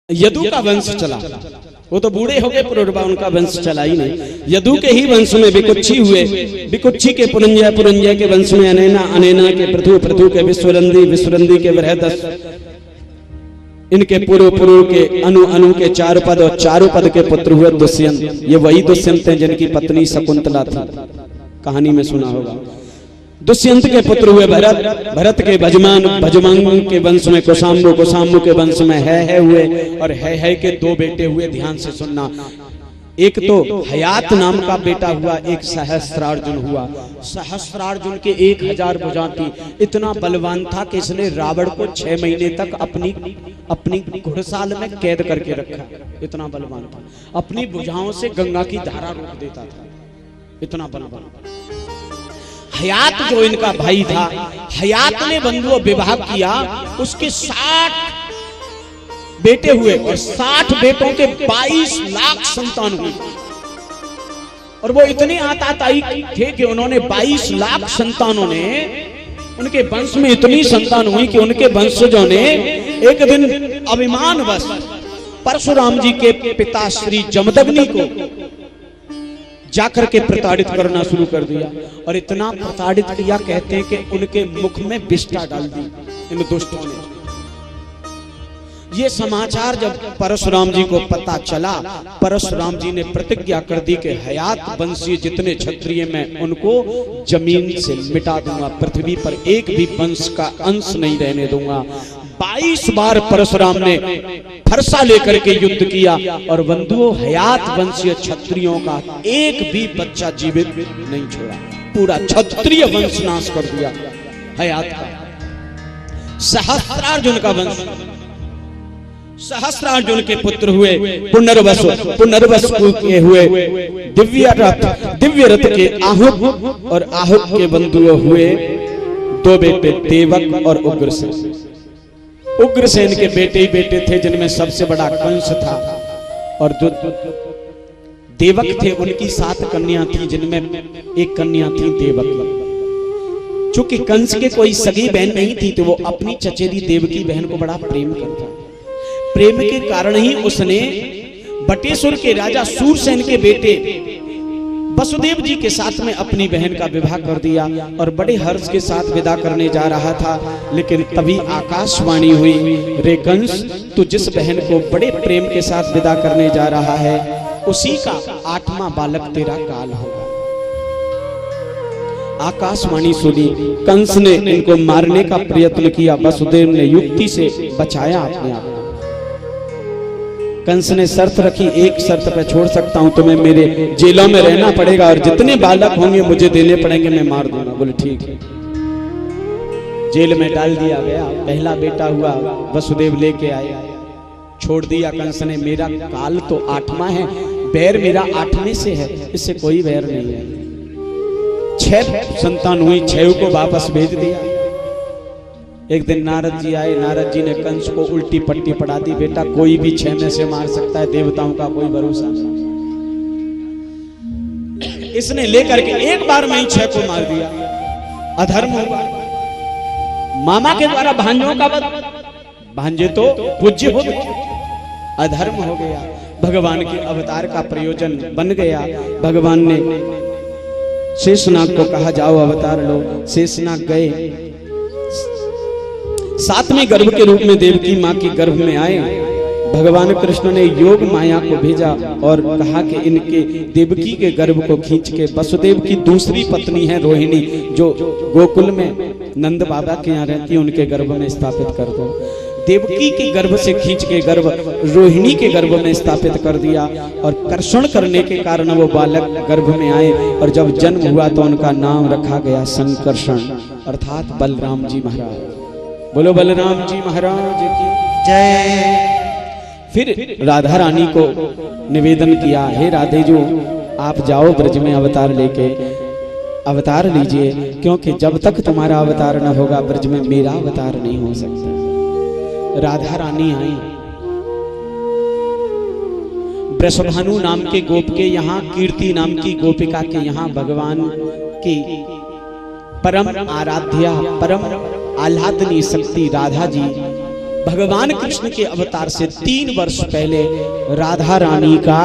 यदु का वंश चला, वो तो बूढ़े हो गए, पुरुरवा उनका वंश चला ही नहीं। यदु के ही वंश में विकुच्छी हुए, विकुच्छी के पुरंजय, पुरंजय के वंश में अनैना, अनैना के पृथु, पृथु के विश्वरंदी, विश्वरंदी के बृहदस, इनके पूर्व पूर्व के अनु, अनु के चारुपद और चारुपद के पुत्र हुए दुष्यंत। ये वही दुष्यंत हैं जिनकी पत्नी शकुंतला थी, कहानी में सुना होगा। दुष्यंत के पुत्र हुए भरत, भरत के भजमान, भजमान के वंश में कुशाम्बु, कुशाम्बु के वंश में है हुए, और है के दो बेटे हुए। ध्यान से सुनना, एक तो हयात नाम का बेटा हुआ, एक सहस्त्रार्जुन हुआ। सहस्त्रार्जुन के 1000 भुजा थी, इतना बलवान था कि इसने रावण को 6 महीने तक अपनी घुड़साल में कैद करके रखा। इतना बलवान था, अपनी भुजाओं से गंगा की धारा रोक देता था, इतना बलवान। हयात जो इनका भाई था, हयात ने बंधुओं विवाह किया, उसके 60 बेटे हुए और 60 बेटों के 22 लाख संतान हुए। और वो इतने आताताई थे कि उन्होंने 22 लाख संतानों ने, उनके वंश में इतनी संतान हुई कि उनके वंशजों ने एक दिन अभिमानवश परशुराम जी के पिता श्री जमदग्नि को जाकर के प्रताड़ित करना शुरू कर दिया। और इतना प्रताड़ित किया, कहते हैं कि उनके मुख में विष्ठा डाल दी इन दुष्टों ने। ये समाचार जब परशुराम जी को पता चला, परशुराम जी ने प्रतिज्ञा कर दी कि हयात वंशीय जितने क्षत्रिय मैं उनको जमीन से मिटा दूंगा, पृथ्वी पर एक भी वंश का अंश नहीं रहने दूंगा। 22 बार परशुराम ने फरसा लेकर के युद्ध किया, और बंधुओं हयात वंशीय क्षत्रियों का एक भी बच्चा जीवित नहीं छोड़ा, पूरा क्षत्रिय वंश नाश कर दिया हयात का। सहस्त्रार्जुन का वंश, सहस्त्रार्जुन के पुत्र हुए पुनर्वस, पुनर्वस के हुए दिव्य रथ के आहुक, और आहुक के बंधुओं हुए 2 बेटे, देवक और उग्रसेन। उग्रसेन के बेटे ही बेटे थे, जिनमें सबसे बड़ा कंस था, और जो देवक थे उनकी 7 कन्या थी, जिनमें एक कन्या थी देवक। चूंकि कंस के कोई सगी बहन नहीं थी, तो वो अपनी चचेरी देवकी बहन को बड़ा प्रेम करता। प्रेम के कारण ही उसने बटेश्वर के राजा सूरसेन के बेटे वसुदेव जी के साथ में अपनी बहन का विवाह कर दिया, और बड़े हर्ष के साथ विदा करने जा रहा था। लेकिन तभी आकाशवाणी हुई, रे कंस, तू जिस बहन को बड़े प्रेम के साथ विदा करने जा रहा है, उसी का 8वां बालक तेरा काल होगा। आकाशवाणी सुनी, कंस ने इनको मारने का प्रयत्न किया, वसुदेव ने युक्ति से बचाया अपने आप। कंस ने शर्त रखी, एक शर्त पे छोड़ सकता हूं, तुम्हें मेरे जेलों में रहना पड़ेगा, और जितने बालक होंगे मुझे देने पड़ेंगे, मैं मार दूंगा। बोले ठीक है। जेल में डाल दिया गया। पहला बेटा हुआ, वसुदेव लेके आए, छोड़ दिया कंस ने। मेरा काल तो 8वां है, बैर मेरा 8वें से है, इससे कोई बैर नहीं है। 6 संतान हुई, 6 को वापस भेज दिया। एक दिन नारद जी आए, नारद जी ने कंस को उल्टी पट्टी पढ़ा दी, बेटा कोई भी 6 में से मार सकता है, देवताओं का कोई भरोसा नहीं। इसने लेकर के एक बार में ही 6 को मार दिया। अधर्म हुआ। मामा के द्वारा भांजों का वध, भांजे तो पूज्य हो गए, अधर्म हो गया। भगवान के अवतार का प्रयोजन बन गया। भगवान ने शेषनाग को कहा, जाओ अवतार लो। शेषनाग गए, 7वें गर्भ के रूप में देवकी मां की गर्भ में आए। भगवान कृष्ण ने योग माया को भेजा और कहा कि इनके देवकी के गर्भ को खींच के, वसुदेव की दूसरी पत्नी है रोहिणी, जो गोकुल में नंद बाबा के यहाँ रहती है, उनके गर्भ में स्थापित कर दो। देवकी के गर्भ से खींच के गर्भ रोहिणी के गर्भ में स्थापित कर दिया, और कर्षण करने के कारण वो बालक गर्भ में आए, और जब जन्म हुआ तो उनका नाम रखा गया संकर्षण, अर्थात बलराम जी महाराज। बोलो बलराम जी महाराज की जय। फिर राधा रानी को निवेदन किया, हे राधे जो, आप जाओ ब्रज में अवतार लेके, अवतार लीजिए, क्योंकि जब तक तुम्हारा अवतार न होगा ब्रज में मेरा अवतार नहीं हो सकता। राधा रानी आई। वृषभानु नाम के गोप के यहाँ, कीर्ति नाम की गोपिका के यहाँ भगवान की परम आराध्या, परम आह्लादनीय शक्ति राधा जी भगवान कृष्ण के अवतार से 3 वर्ष पहले राधा रानी का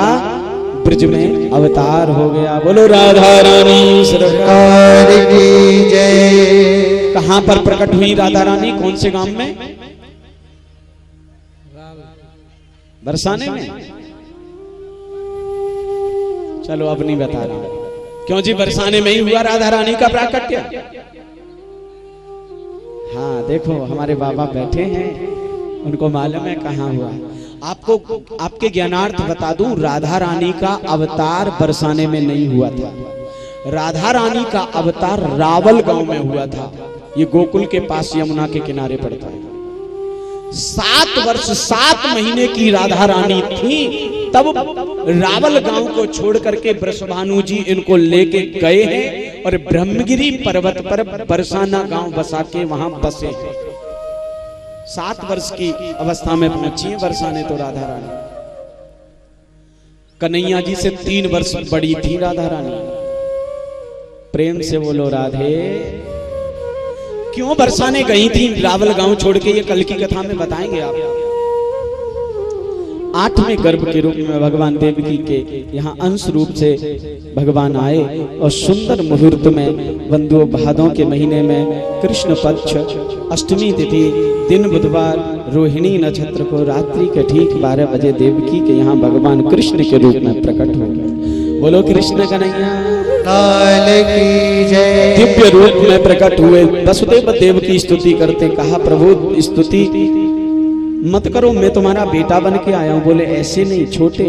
ब्रज में अवतार हो गया। बोलो राधा रानी सरकार की जय। कहां पर प्रकट हुई राधा रानी, कौन से गांव में? बरसाने में। चलो अब नहीं बता रहा, क्यों जी? बरसाने में ही हुआ राधा रानी का प्राकट्य। हाँ देखो हमारे बाबा बैठे हैं, उनको मालूम है कहाँ हुआ। आपको आपके ज्ञानार्थ बता दूं, राधा रानी का अवतार बरसाने में नहीं हुआ था। राधा रानी का अवतार रावल गांव में हुआ था। ये गोकुल के पास यमुना के किनारे पड़ता है। 7 वर्ष 7 महीने की राधा रानी थी, तब रावल गांव को छोड़ करके वृषभानु जी इनको लेके गए हैं और ब्रह्मगिरी पर्वत पर बरसाना गांव बसा के वहां बसे हैं। 7 वर्ष की अवस्था में पहुंची है बरसाने तो राधा रानी। कन्हैया जी से 3 वर्ष बड़ी थी राधा रानी। प्रेम से बोलो राधे। क्यों बरसाने गई थी रावल गांव छोड़ के, ये कल की कथा में बताएंगे आप। 8वें गर्भ के रूप में भगवान देवकी के यहाँ अंश रूप से भगवान आए और सुंदर मुहूर्त में बंधुओं भादों के महीने में कृष्ण पक्ष अष्टमी तिथि दिन बुधवार रोहिणी नक्षत्र को रात्रि के ठीक 12 बजे देवकी के यहाँ भगवान कृष्ण के रूप में प्रकट हो गए। बोलो कृष्ण कन्हैया लाल की जय। दिव्य रूप में प्रकट हुए। वसुदेव देव की स्तुति करते कहा, प्रभु स्तुति मत करो, मैं तुम्हारा बेटा बन के आया हूं। बोले ऐसे नहीं, छोटे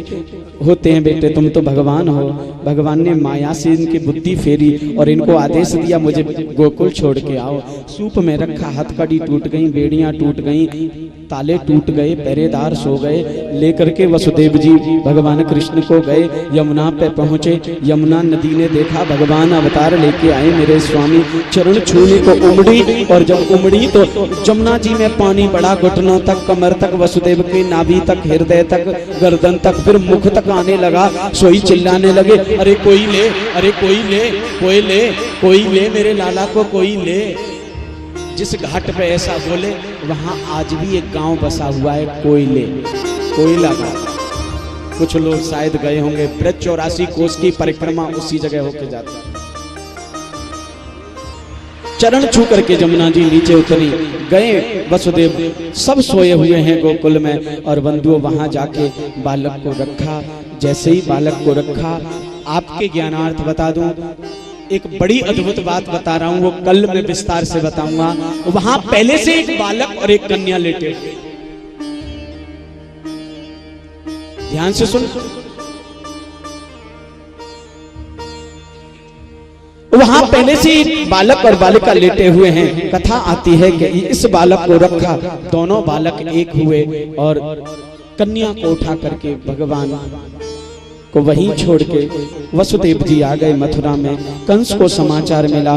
होते हैं बेटे, तुम तो भगवान हो। भगवान ने माया से इनकी बुद्धि फेरी और इनको आदेश दिया, मुझे गोकुल छोड़ के आओ। सूप में रखा, हथकड़ी टूट गई, बेड़ियां टूट गई, ताले टूट गए, पहरेदार सो गए। लेकर के वसुदेव जी भगवान कृष्ण को गए, यमुना पे पहुंचे। यमुना नदी ने देखा भगवान अवतार लेके आए मेरे स्वामी, चरण छूने को उमड़ी और जब उमड़ी तो जमुना जी में पानी बड़ा, घुटनों तक, कमर तक, वसुदेव की नाभि तक, हृदय तक, गर्दन तक, फिर मुख तक आने लगा। सोई चिल्लाने लगे, अरे कोई ले, अरे कोई ले, कोई ले, कोई ले, मेरे लाला को कोई ले। जिस घाट पे ऐसा बोले वहां आज भी एक गांव बसा हुआ है, कोयले, कोयला घाट। कुछ लोग शायद गए होंगे, ब्रज 84 कोस की परिक्रमा उसी जगह होके जाते हैं। चरण छू करके जमुना जी नीचे उतरी, गए वसुदेव, सब सोए हुए हैं गोकुल में। और बंधुओं वहां जाके बालक को रखा। जैसे ही बालक को रखा, आपके ज्ञानार्थ बता दूं, एक बड़ी अद्भुत बात बता रहा हूं, वो कल मैं विस्तार से बताऊंगा। वहां पहले से एक बालक और एक कन्या लेटे। ध्यान से सुन। वहां पहले से बालक और बालिका लेटे हुए हैं। कथा आती है कि इस बालक को रखा, दोनों बालक एक हुए और कन्या को उठा करके भगवान को वहीं छोड़ के वसुदेव जी आ गए मथुरा में। कंस को समाचार मिला,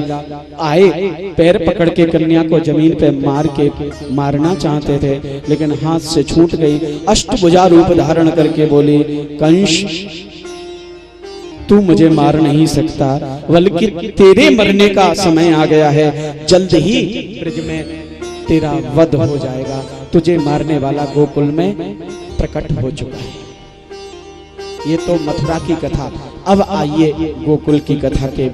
आए, पैर पकड़ के कन्या को जमीन पे मार के मारना चाहते थे, लेकिन हाथ से छूट गई। अष्टभुजा रूप धारण करके बोली, कंस तू मुझे मार नहीं सकता, बल्कि तेरे मरने का समय आ गया है। जल्द ही ब्रज में तेरा वध हो जाएगा। तुझे मारने वाला गोकुल में प्रकट हो चुका है। ये तो मथुरा की कथा। अब आइए गोकुल की कथा के।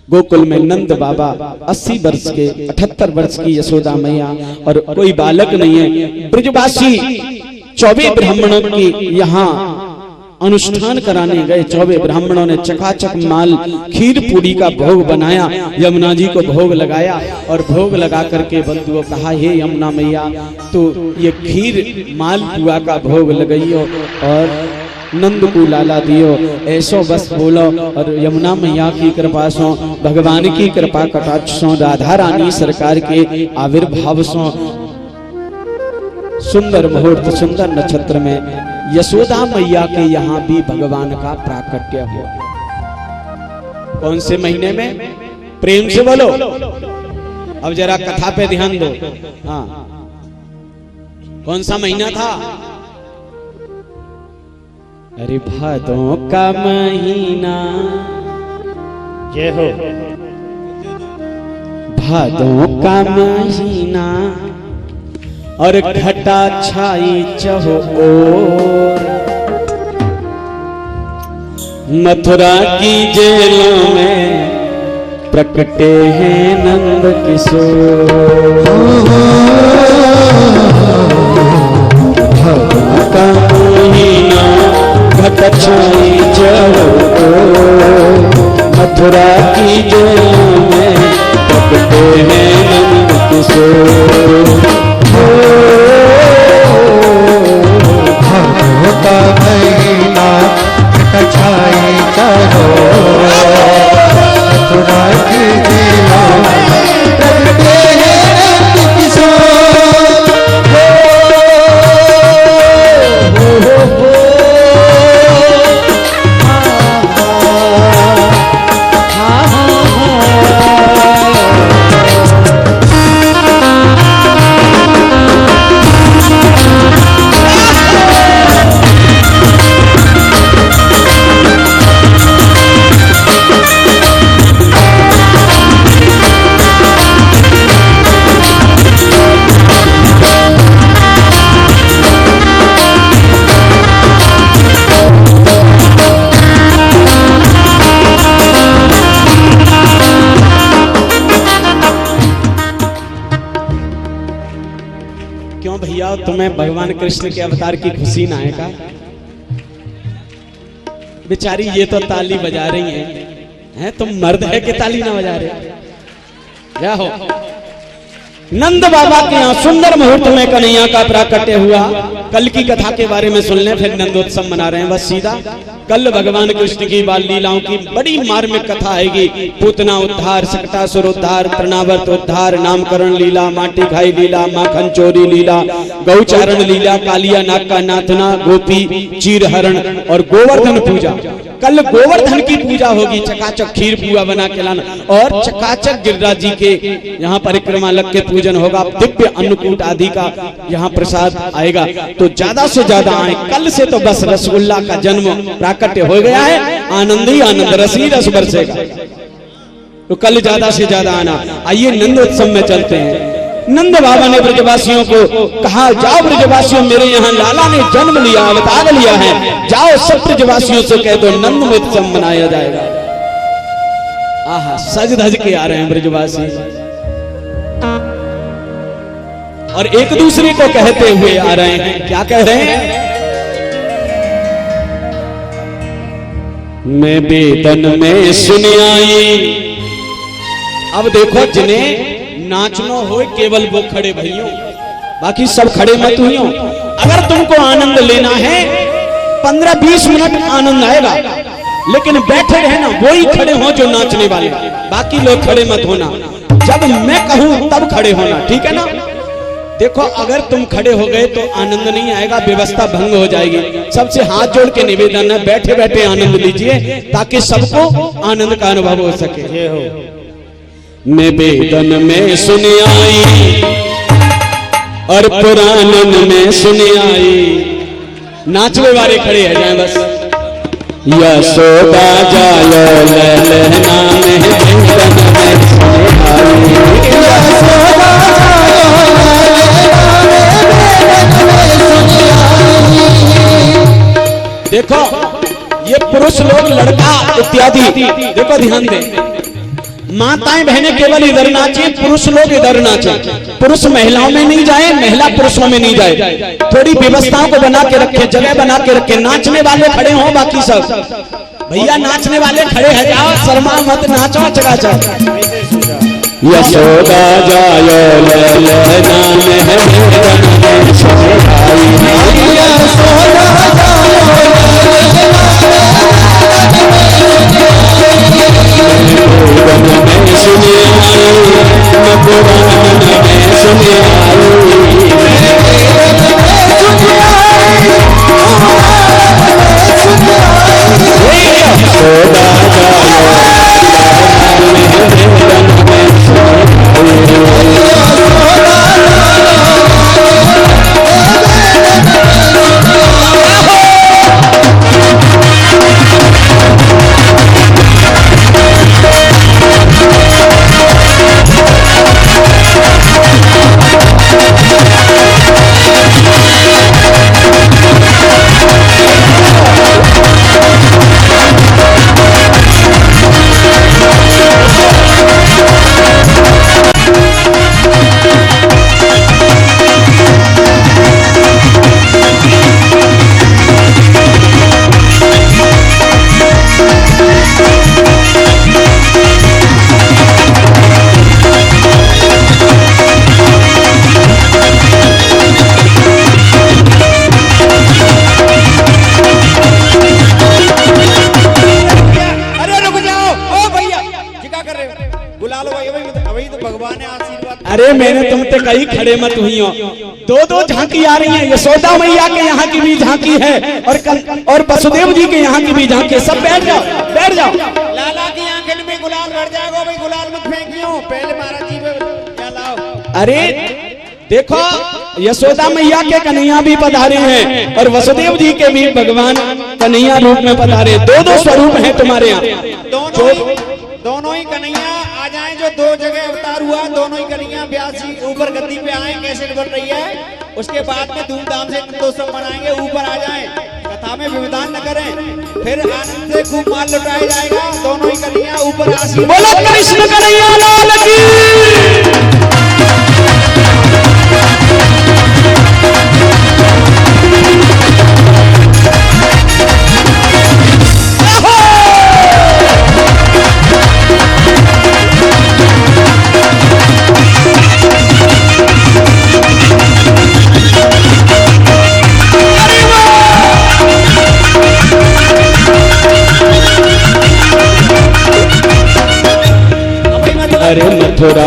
गोकुल में नंद बाबा 80 वर्ष के, 78 वर्ष की यशोदा मैया और कोई बालक नहीं है। ब्रजवासी 24 ब्राह्मणों की यहाँ अनुष्ठान कराने गए। 24 ब्राह्मणों ने चकाचक माल खीर पूरी का भोग बनाया, यमुना जी को भोग लगाया और भोग लगा करके बंधुओं कहा, हे यमुना मैया, तो ये खीर माल पुआ का भोग लगाइयो और नंद को लाला दियो, ऐसो बस बोलो। और यमुना मैया की कृपा सो, भगवान की कृपा कटाक्ष सो, राधा रानी सरकार के आविर्भाव सो सुंदर मुहूर्त, सुंदर नक्षत्र में यशोदा मैया के यहाँ भी भगवान का प्राकट्य हुआ। कौन से महीने में? प्रेम से बोलो। अब जरा कथा पे ध्यान दो। हाँ, कौन सा महीना था? अरे भादों का महीना, जय हो, भादों का महीना और घटा छाई चहुओर, मथुरा की जेलों में प्रकटे हैं नंद किशोर। भादों का महीना घटा छाई चहुओर, मथुरा की जेलों में प्रकटे हैं नंद किशोर। भादों का महीना छाई चहुओर, मथुरा की जेलों में प्रकटे हैं नंद किशोर। क्यों भैया तुम्हें भगवान कृष्ण के अवतार की खुशी ना है का? बेचारी ये तो ताली बजा रही हैं, तुम मर्द है कि ताली ना बजा रहे? क्या हो? नंद बाबा के यहाँ सुंदर मुहूर्त में कन्हैया का प्राकट्य हुआ। कल की कथा के बारे में सुन लें, फिर नंदोत्सव मना रहे हैं बस सीधा। कल भगवान कृष्ण की बाल लीलाओं की बड़ी मार्मिक कथा आएगी। पूतना उद्धार, सकटासुर उद्धार, तृणावर्त उद्धार, नामकरण लीला, माटी खाई लीला, माखन चोरी लीला, गौचारण लीला, कालिया नाग का नाथना, गोपी चीरहरण और गोवर्धन पूजा। कल गोवर्धन की पूजा होगी। चकाचक खीर पुआ बना के लाना और चकाचक गिरिराज जी के यहाँ परिक्रमा लग के पूजन होगा। दिव्य अन्नकूट आदि का यहाँ प्रसाद आएगा, तो ज्यादा से ज्यादा आए। कल से तो बस रसगुल्ला का जन्म प्राकट्य हो गया है, आनंद ही आनंद, रस ही रस बरसेगा। तो कल ज्यादा से ज्यादा आना। आइए नंदोत्सव में चलते हैं। नंद बाबा ने ब्रजवासियों को कहा, जाओ ब्रजवासियों, मेरे यहाँ लाला ने जन्म लिया, अवतार लिया है, जाओ सब ब्रजवासियों से कह दो नंद उत्सव मनाया जाएगा। आहा, सज धज के आ रहे हैं ब्रजवासी और एक दूसरे को कहते हुए आ रहे हैं। क्या कह रहे हैं? मैं बेदन में सुन आई। अब देखो, जिन्हें नाचनो हो केवल वो खड़े भइयों, बाकी सब खड़े मत हुइयों। अगर तुमको आनंद लेना है 15-20 मिनट आनंद आएगा, लेकिन बैठे रहना, वो ही खड़े हो जो नाचने वाले, बाकी लोग खड़े मत होना। जब मैं कहूं तब खड़े होना, ठीक है ना? देखो, अगर तुम खड़े हो गए तो आनंद नहीं आएगा, व्यवस्था भंग हो जाएगी। सबसे हाथ जोड़ के निवेदन है, बैठे बैठे आनंद लीजिए ताकि सबको आनंद का अनुभव हो सके। मैं बेदन में सुन आई और पुरानन में सुन आई। नाचने वाले खड़े हैं जाए बस। यशोदा जायो ललना में बेदन में सुन आई। यशोदा जायो ललना में बेदन में सुन आई। देखो, ये पुरुष लोग, लड़का इत्यादि, देखो ध्यान दें। माताएं बहनें केवल इधर नाचे, पुरुष लोग इधर नाचे। पुरुष महिलाओं में नहीं जाए, महिला पुरुषों में नहीं जाए। थोड़ी व्यवस्थाओं को बना के रखे, जगह बना के रखे। नाचने वाले खड़े हों, बाकी सब भैया नाचने वाले खड़े हैं, जाओ शर्मा मत, नाचो चकाचक। यशोदा जायो ललना में बेदन सुन आई। यशोदा अरे मैंने तुमसे कहीं खड़े मत हुई हो। दो दो झांकी आ रही है, यशोदा मैया के यहाँ की भी झांकी है और वसुदेव जी के यहाँ की भी झांकी है। सब बैठ जाओ, बैठ जाओ। लाला की आंखें में गुलाल भर जाएगा भाई, गुलाल मत फेंकियो, पहले महाराज जी पे क्या लाओ। अरे देखो, यशोदा मैया के कन्हैया भी पधारे हैं और वसुदेव जी के भी भगवान कन्हैया रूप में पधारे। दो दो स्वरूप हैं तुम्हारे यहाँ। दोनों ही कन्हैया आ जाएं, जो दो जगह अवतार हुआ, दोनों ही कन्हैया व्यास जी ऊपर गद्दी पे आए, कैसेट बन रही है, उसके बाद में धूमधाम से नंदोत्सव मनाएंगे, ऊपर आ जाएं, कथा में व्यवधान न करें, फिर आनंद से खूब माल लुटाया जाएगा। दोनों ही कन्हैया ऊपर आशीर्वाद। बोलो कृष्ण कन्हैया लाल की। अरे मथुरा